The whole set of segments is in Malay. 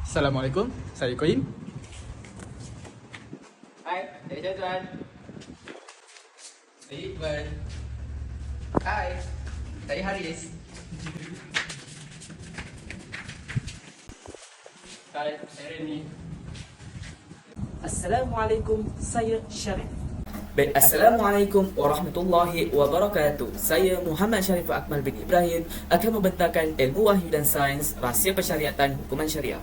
Assalamualaikum, saya Koim. Hai, saya Syazwan. Saya Iqbal. Hai, saya Haris. Hai, saya Reni. Assalamualaikum, saya Syarif. Baik, Assalamualaikum warahmatullahi wabarakatuh. Saya Muhammad Syarif Akmal bin Ibrahim akan membentangkan ilmu wahyu dan sains rahsia persyariatan hukuman syariah.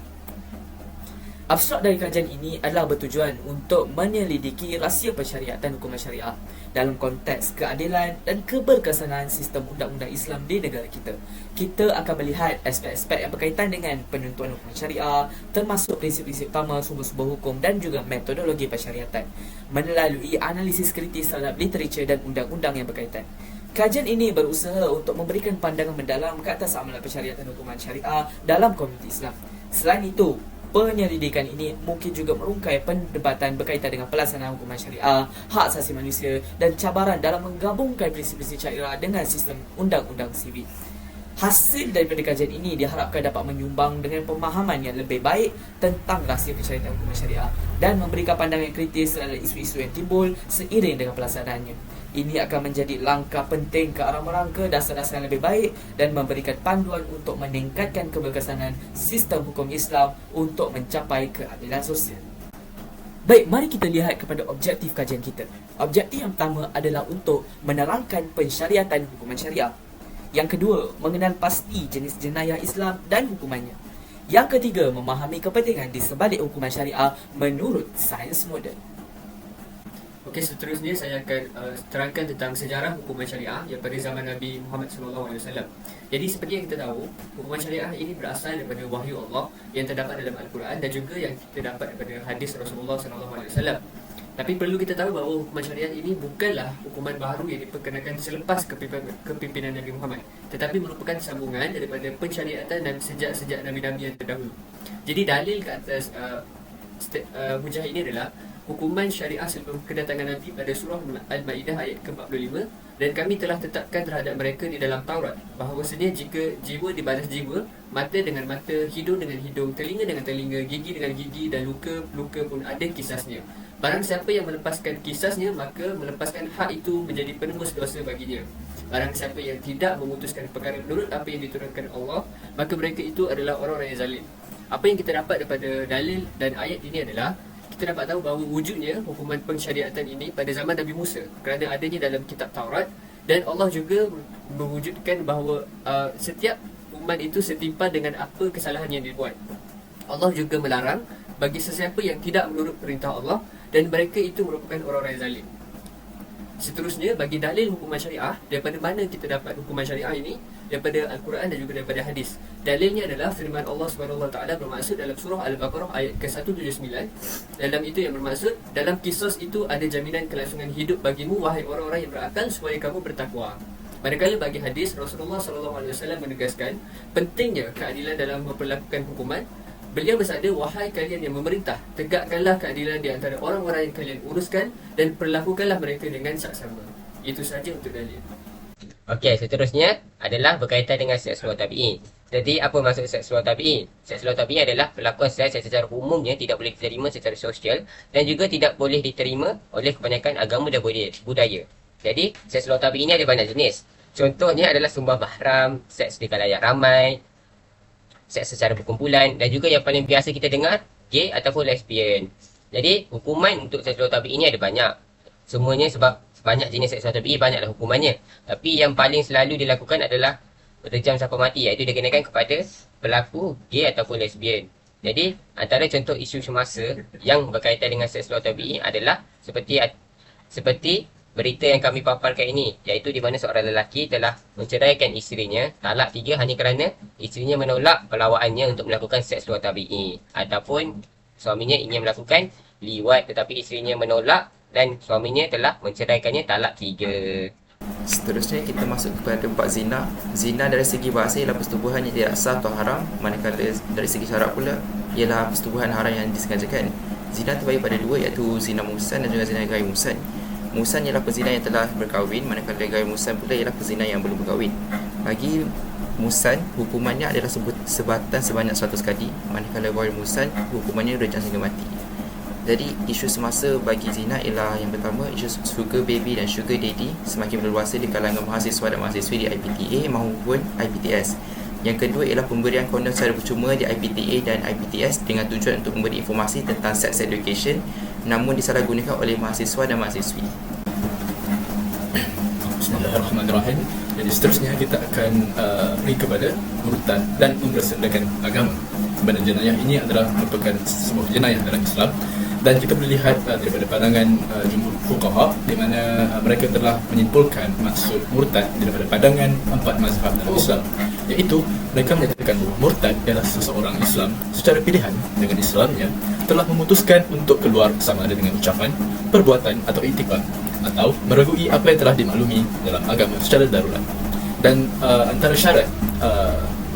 Abstrak dari kajian ini adalah bertujuan untuk menyelidiki rahsia persyariatan hukuman syariah dalam konteks keadilan dan keberkesanan sistem undang-undang Islam di negara kita. Kita akan melihat aspek-aspek yang berkaitan dengan penentuan hukuman syariah, termasuk prinsip-prinsip utama, sumber-sumber hukum dan juga metodologi persyariatan melalui analisis kritis terhadap literatur dan undang-undang yang berkaitan. Kajian ini berusaha untuk memberikan pandangan mendalam ke atas amalan persyariatan hukuman syariah dalam komuniti Islam. Selain itu, penyelidikan ini mungkin juga merungkai perdebatan berkaitan dengan pelaksanaan hukuman syariah, hak asasi manusia dan cabaran dalam menggabungkan prinsip-prinsip syariah dengan sistem undang-undang sivil. Hasil daripada kajian ini diharapkan dapat menyumbang dengan pemahaman yang lebih baik tentang rahsia persyariatan hukuman syariah dan memberikan pandangan kritis terhadap isu-isu yang timbul seiring dengan pelaksanaannya. Ini akan menjadi langkah penting ke arah merangka dasar-dasar yang lebih baik dan memberikan panduan untuk meningkatkan keberkesanan sistem hukum Islam untuk mencapai keadilan sosial. Baik, mari kita lihat kepada objektif kajian kita. Objektif yang pertama adalah untuk menerangkan pensyariatan hukuman syariah. Yang kedua, mengenal pasti jenis jenayah Islam dan hukumannya. Yang ketiga, memahami kepentingan di sebalik hukuman syariah menurut sains moden. Okey, seterusnya saya akan terangkan tentang sejarah hukuman syariah yang pada zaman Nabi Muhammad SAW. Jadi seperti yang kita tahu, hukuman syariah ini berasal daripada wahyu Allah yang terdapat dalam Al-Quran dan juga yang kita dapat daripada hadis Rasulullah SAW. Tapi perlu kita tahu bahawa hukuman syariah ini bukanlah hukuman baru yang diperkenalkan selepas kepimpinan Nabi Muhammad, tetapi merupakan sambungan daripada pensyariatan dan sejak Nabi-Nabi yang terdahulu. Jadi dalil ke atas hujah ini adalah hukuman syariah sebelum kedatangan Nabi pada surah Al-Ma'idah ayat ke-45, dan kami telah tetapkan terhadap mereka di dalam Taurat bahawasanya jika jiwa dibalas jiwa, mata dengan mata, hidung dengan hidung, telinga dengan telinga, gigi dengan gigi dan luka pun ada kisasnya. Barang siapa yang melepaskan kisasnya, maka melepaskan hak itu menjadi penembus dosa baginya. Barang siapa yang tidak memutuskan perkara menurut apa yang diturunkan Allah, maka mereka itu adalah orang-orang yang zalim. Apa yang kita dapat daripada dalil dan ayat ini adalah kita dapat tahu bahawa wujudnya hukuman pensyariatan ini pada zaman Nabi Musa kerana adanya dalam kitab Taurat, dan Allah juga mewujudkan bahawa setiap umat itu setimpal dengan apa kesalahan yang dibuat. Allah juga melarang bagi sesiapa yang tidak menurut perintah Allah dan mereka itu merupakan orang-orang yang zalim. Seterusnya, bagi dalil hukuman syariah, daripada mana kita dapat hukuman syariah ini? Daripada Al-Quran dan juga daripada hadis. Dalilnya adalah firman Allah SWT bermaksud dalam surah Al-Baqarah ayat ke-179. Dalam itu yang bermaksud, dalam kisah itu ada jaminan kelangsungan hidup bagimu wahai orang-orang yang berakal supaya kamu bertakwa. Manakala bagi hadis, Rasulullah SAW menegaskan pentingnya keadilan dalam memperlakukan hukuman. Beliau bersabda, wahai kalian yang memerintah, tegakkanlah keadilan di antara orang-orang yang kalian uruskan dan perlakukanlah mereka dengan saksama. Itu saja untuk dalil. Okey, seterusnya adalah berkaitan dengan seksual tabi'in. Jadi, apa maksud seksual tabi'in? Seksual tabi'in adalah perlakuan seks yang secara umumnya tidak boleh diterima secara sosial dan juga tidak boleh diterima oleh kebanyakan agama dan budaya. Jadi, seksual tabi'in ini ada banyak jenis. Contohnya adalah sumbah mahram, seks di khalayak ramai, seks secara berkumpulan, dan juga yang paling biasa kita dengar, gay ataupun lesbian. Jadi, hukuman untuk seksual tabi'in ini ada banyak. Semuanya sebab banyak jenis seksual tabi'i, banyaklah hukumannya. Tapi yang paling selalu dilakukan adalah rejam sampai mati, iaitu dikenakan kepada pelaku gay ataupun lesbian. Jadi, antara contoh isu semasa yang berkaitan dengan seksual tabi'i adalah seperti berita yang kami paparkan ini, iaitu di mana seorang lelaki telah menceraikan isterinya, talak 3 hanya kerana isterinya menolak pelawaannya untuk melakukan seksual tabi'i, ataupun suaminya ingin melakukan liwat tetapi isterinya menolak dan suaminya telah menceraikannya talak 3. Seterusnya kita masuk kepada bab zina. Zina dari segi bahasa ialah persetubuhan yang tidak sah atau haram, manakala dari segi syarak pula ialah persetubuhan haram yang disengajakan. Zina terbagi pada dua, iaitu zina muhsan dan juga zina ghair muhsan. Muhsan ialah pezina yang telah berkahwin, manakala ghair muhsan pula ialah pezina yang belum berkahwin. Bagi musan, hukumannya adalah sebatan sebanyak 100 kali. Manakala ghair musan, hukumannya rejam hingga mati. Jadi isu semasa bagi zina ialah yang pertama, isu sugar baby dan sugar daddy semakin berluasa di kalangan mahasiswa dan mahasiswi di IPTA maupun IPTS. Yang kedua ialah pemberian kondom secara percuma di IPTA dan IPTS dengan tujuan untuk memberi informasi tentang sex education, namun disalahgunakan oleh mahasiswa dan mahasiswi. Bismillahirrahmanirrahim. Jadi seterusnya kita akan pergi kepada murtad dan mempersendakan agama. Sebenarnya jenayah ini adalah merupakan sebuah jenayah dalam Islam, dan kita boleh lihat daripada pandangan jumhur fuqaha di mana mereka telah menyimpulkan maksud murtad daripada pandangan 4 mazhab dalam Islam, iaitu mereka menyatakan bahawa murtad adalah seseorang Islam secara pilihan dengan Islamnya telah memutuskan untuk keluar sama ada dengan ucapan, perbuatan atau iktikad, atau meragui apa yang telah dimaklumi dalam agama secara darurat. Dan antara syarat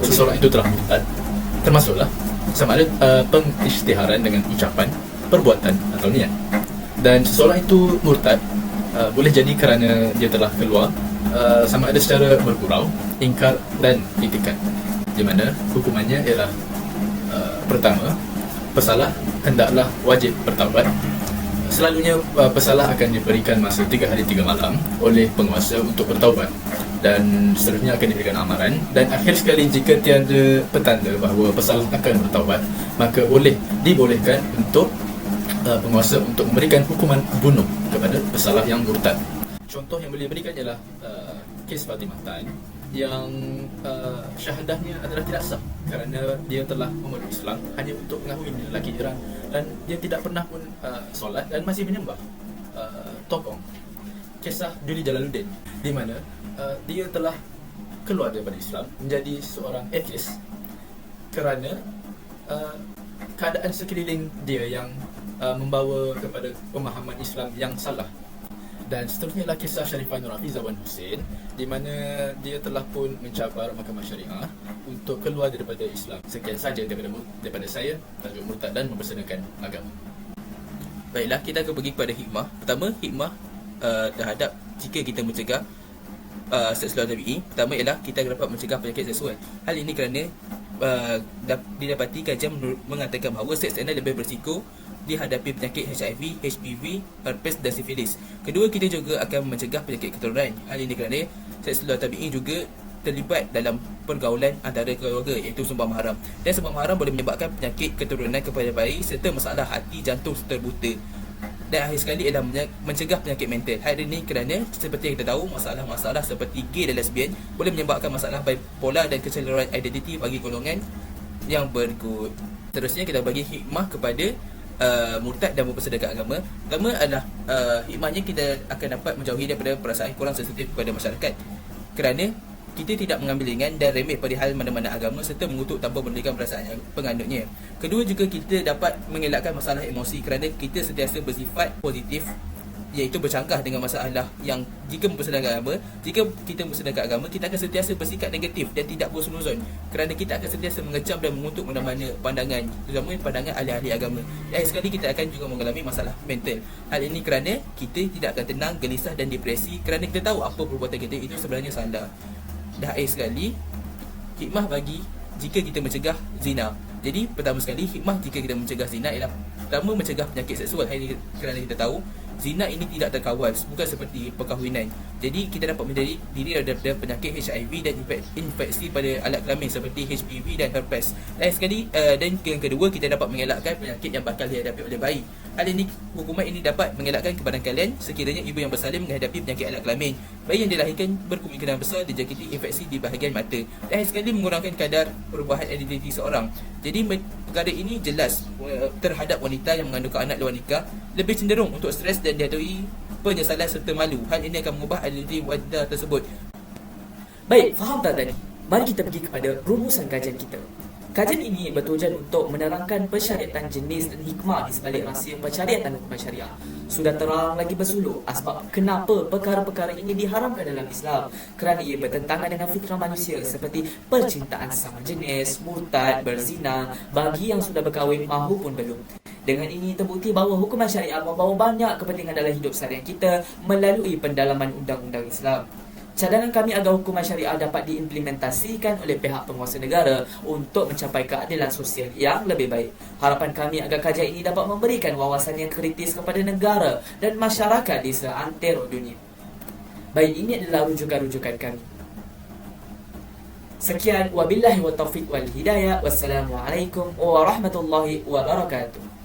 seseorang itu telah murtad termasuklah sama ada pengisytiharan dengan ucapan, perbuatan atau niat. Dan seseorang itu murtad boleh jadi kerana dia telah keluar sama ada secara bergurau, ingkar dan iktikad, di mana hukumannya ialah pertama, pesalah hendaklah wajib bertaubat. Selalunya pesalah akan diberikan masa 3 hari 3 malam oleh penguasa untuk bertaubat, dan seterusnya akan diberikan amaran. Dan akhir sekali, jika tiada petanda bahawa pesalah akan bertaubat, maka dibolehkan untuk penguasa untuk memberikan hukuman bunuh kepada pesalah yang murtad. Contoh yang boleh diberikan ialah kes Fatimah Tan yang syahadahnya adalah tidak sah kerana dia telah memeluk Islam hanya untuk mengahwini lelaki Iran, dan dia tidak pernah pun solat dan masih menyembah tokong. Kisah Duli Jalaluddin di mana dia telah keluar daripada Islam menjadi seorang atheist kerana keadaan sekeliling dia yang membawa kepada pemahaman Islam yang salah. Dan seterusnya adalah kisah Sharifah Nur Hafizah Wan Hussein di mana dia telah pun mencabar mahkamah syariah untuk keluar daripada Islam. Sekian saja daripada saya, tajuk murtad dan mempersendakan agama. Baiklah, kita akan pergi kepada hikmah. Pertama, hikmah terhadap jika kita mencegah seks luar tabi'i. Pertama ialah kita dapat mencegah penyakit seksual. Hal ini kerana didapati kajian mengatakan bahawa seks anal lebih berisiko dihadapi penyakit HIV, HPV, herpes dan sifilis. Kedua, kita juga akan mencegah penyakit keturunan. Hal ini kerana seks luar tabi'i juga terlibat dalam pergaulan antara keluarga, iaitu sumbang mahram. Dan sumbang mahram boleh menyebabkan penyakit keturunan kepada bayi serta masalah hati, jantung serta buta. Dan akhir sekali ialah mencegah penyakit mental. Hal ini kerana seperti yang kita tahu, masalah-masalah seperti gay dan lesbian boleh menyebabkan masalah bipolar dan kecederaan identiti bagi golongan yang berikut. Terusnya kita bagi hikmah kepada murtad dan mempersedekahkan agama. Pertama adalah hikmahnya kita akan dapat menjauhi daripada perasaan kurang sensitif kepada masyarakat, kerana kita tidak mengambil ringan dan remeh perihal mana-mana agama serta mengutuk tanpa memerlukan perasaan penganutnya. Kedua, juga kita dapat mengelakkan masalah emosi kerana kita sentiasa bersifat positif, iaitu bercanggah dengan masalah yang jika mempersedekahkan agama. Jika kita mempersedekahkan agama, kita akan sentiasa bersikap negatif dan tidak bersunuzon, kerana kita akan sentiasa mengecam dan mengutuk mana-mana pandangan, terutama pandangan ahli-ahli agama. Dan sekali kita akan juga mengalami masalah mental. Hal ini kerana kita tidak akan tenang, gelisah dan depresi kerana kita tahu apa perbuatan kita itu sebenarnya salah. Dah akhir sekali, hikmah bagi jika kita mencegah zina. Jadi pertama sekali, hikmah jika kita mencegah zina ialah pertama, mencegah penyakit seksual. Hal ini kerana kita tahu zina ini tidak terkawal, bukan seperti perkahwinan. Jadi kita dapat menjadi diri daripada penyakit HIV dan infeksi pada alat kelamin seperti HPV dan herpes. Dan sekali dan yang kedua, kita dapat mengelakkan penyakit yang bakal dihadapi oleh bayi. Hal ini, hukuman ini dapat mengelakkan kepada kalian sekiranya ibu yang bersalin menghadapi penyakit alat kelamin. Bayi yang dilahirkan berkemungkinan besar dijangkiti infeksi di bahagian mata. Dan sekali mengurangkan kadar perubahan identiti seorang. Jadi perkara ini jelas terhadap wanita yang mengandungkan anak luar nikah lebih cenderung untuk stres dan dihadapi penyesalan serta malu. Hal ini akan mengubah identiti wanita tersebut. Baik, faham tak tadi? Mari kita pergi kepada rumusan kajian kita. Kajian ini bertujuan untuk menerangkan pensyariatan jenis dan hikmah di sebalik rahsia pensyariatan hukuman syariah. Sudah terang lagi bersuluk asbab kenapa perkara-perkara ini diharamkan dalam Islam, kerana ia bertentangan dengan fitrah manusia seperti percintaan sesama jenis, murtad, berzina bagi yang sudah berkahwin maupun belum. Dengan ini terbukti bahawa hukuman syariah membawa banyak kepentingan dalam hidup seharian kita melalui pendalaman undang-undang Islam. Cadangan kami agar hukuman syariah dapat diimplementasikan oleh pihak penguasa negara untuk mencapai keadilan sosial yang lebih baik. Harapan kami agar kajian ini dapat memberikan wawasan yang kritis kepada negara dan masyarakat di seantero dunia. Baik, ini adalah rujukan-rujukan kami. Sekian, wabillahi wa taufiq wal hidayah. Wassalamualaikum warahmatullahi wabarakatuh.